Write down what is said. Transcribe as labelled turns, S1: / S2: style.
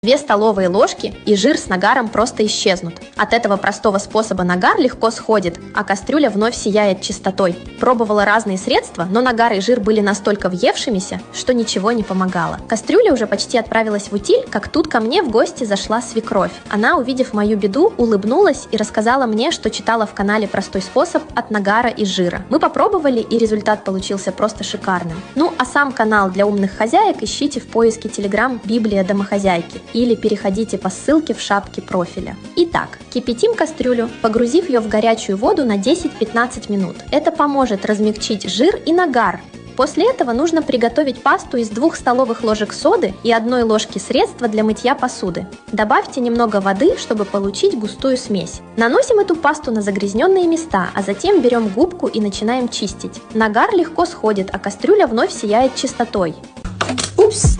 S1: 2 столовые ложки, и жир с нагаром просто исчезнут. От этого простого способа нагар легко сходит, а кастрюля вновь сияет чистотой. Пробовала разные средства, но нагар и жир были настолько въевшимися, что ничего не помогало. Кастрюля уже почти отправилась в утиль, как тут ко мне в гости зашла свекровь. Она, увидев мою беду, улыбнулась и рассказала мне, что читала в канале простой способ от нагара и жира. Мы попробовали, и результат получился просто шикарным. Ну а сам канал для умных хозяек ищите в поиске Telegram «Библия домохозяйки» или переходите по ссылке в шапке профиля. Итак, кипятим кастрюлю, погрузив ее в горячую воду на 10-15 минут. Это поможет размягчить жир и нагар. После этого нужно приготовить пасту из 2 столовых ложек соды и 1 ложки средства для мытья посуды. Добавьте немного воды, чтобы получить густую смесь. Наносим эту пасту на загрязненные места, а затем берем губку и начинаем чистить. Нагар легко сходит, а кастрюля вновь сияет чистотой.
S2: Упс!